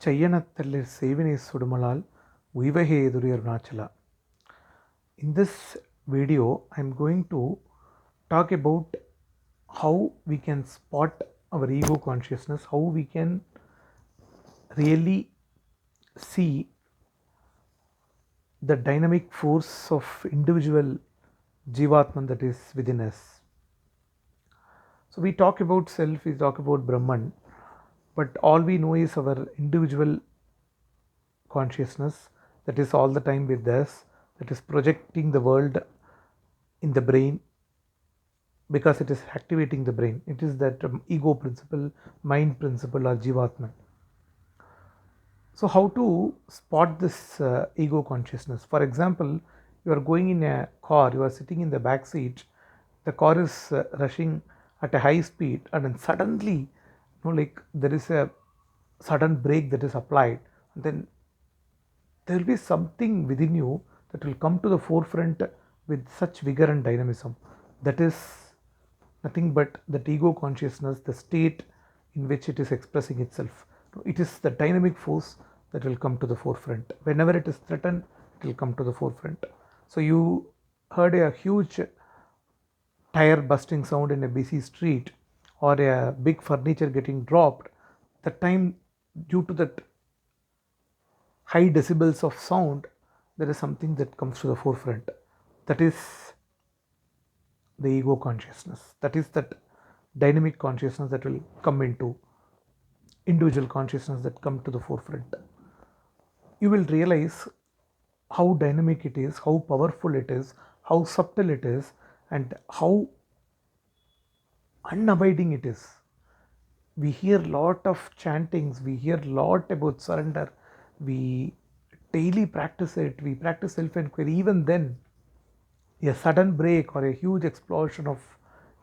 Chayyanathallir Sevine Sudumalal Uivahe Eduriyar Nachala. In this video, I am going to talk about how we can spot our ego consciousness, how we can really see the dynamic force of individual Jivatman that is within us. So we talk about self, we talk about Brahman, but all we know is our individual consciousness that is all the time with us, that is projecting the world in the brain because it is activating the brain. It is that ego principle, mind principle, or Jivatman. So, how to spot this ego consciousness? For example, you are going in a car, you are sitting in the back seat, the car is rushing at a high speed, and then suddenly, like there is a sudden brake that is applied, and then there will be something within you that will come to the forefront with such vigor and dynamism. That is nothing but that ego consciousness, the state in which it is expressing itself. It is the dynamic force that will come to the forefront. Whenever it is threatened, it will come to the forefront. So you heard a huge tire busting sound in a busy street or a big furniture getting dropped. That time, due to that high decibels of sound, there is something that comes to the forefront. That is the ego consciousness. That is that dynamic consciousness that will come into individual consciousness that come to the forefront. You will realize how dynamic it is, how powerful it is, how subtle it is, and how unabiding it is. We hear lot of chantings, we hear lot about surrender, we daily practice it, we practice self-inquiry. Even then, a sudden break or a huge explosion of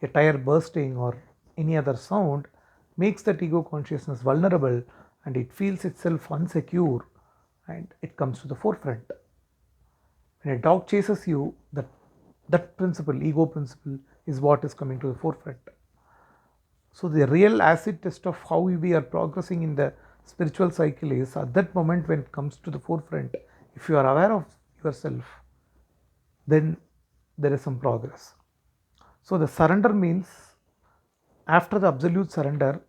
a tire bursting or any other sound makes that ego consciousness vulnerable, and it feels itself unsecure, and it comes to the forefront. When a dog chases you, that principle, ego principle, is what is coming to the forefront. So the real acid test of how we are progressing in the spiritual cycle is at that moment when it comes to the forefront. If you are aware of yourself, then there is some progress. So the surrender means after the absolute surrender,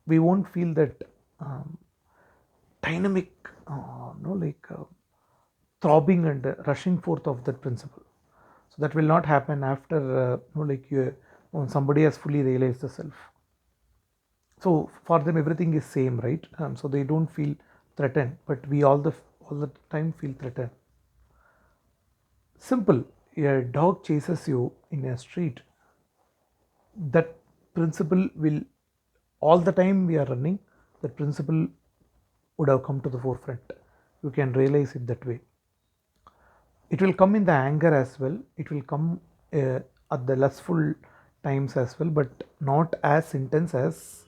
we won't feel that dynamic, throbbing and rushing forth of that principle. So that will not happen after, when somebody has fully realized the self. So for them, everything is same, right? So they don't feel threatened, but we all the time feel threatened. Simple. A dog chases you in a street. That principle will, all the time we are running, that principle would have come to the forefront. You can realize it that way. It will come in the anger as well. It will come at the lustful times as well, but not as intense as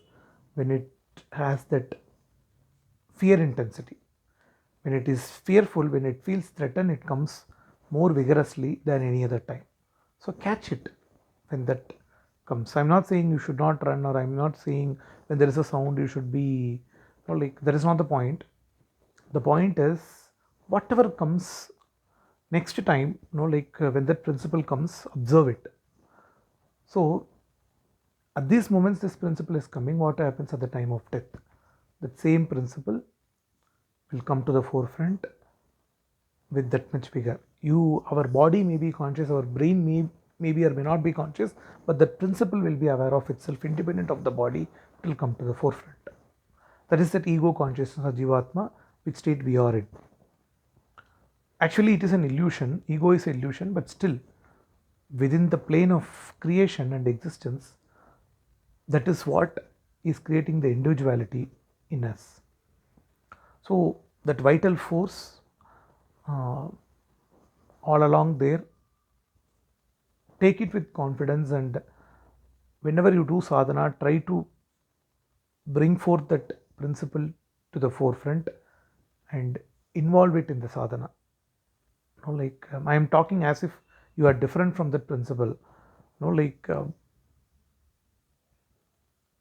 when it has that fear intensity. When it is fearful, when it feels threatened, it comes more vigorously than any other time. So catch it when that comes. I'm not saying you should not run, or I'm not saying when there is a sound you should be, that is not the point. The point is whatever comes next time, when that principle comes, observe it. So at these moments this principle is coming. What happens at the time of death? That same principle will come to the forefront with that much vigor. Our body may be conscious, our brain may be or may not be conscious, but the principle will be aware of itself, independent of the body. It will come to the forefront. That is that ego consciousness or Jivatma, which state we are in. Actually, it is an illusion. Ego is an illusion, but still, within the plane of creation and existence, that is what is creating the individuality in us. So that vital force all along there, take it with confidence, and whenever you do sadhana, try to bring forth that principle to the forefront and involve it in the sadhana. I am talking as if you are different from that principle.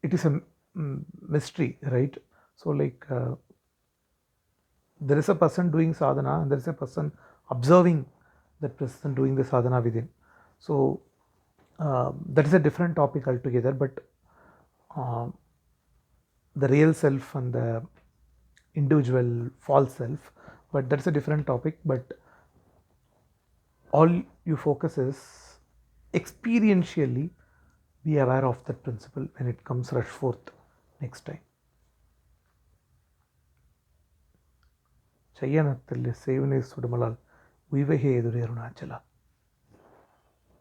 It is a mystery, right? So like there is a person doing sadhana and there is a person observing that person doing the sadhana within. So that is a different topic altogether, but uh, the real self and the individual false self, but that's a different topic. But all you focus is experientially be aware of that principle when it comes rush forth next time. ചെയ്യണത്തില് സേവനേ സുടുമലാൽ ഉയവഹേ എതുരേ Arunachala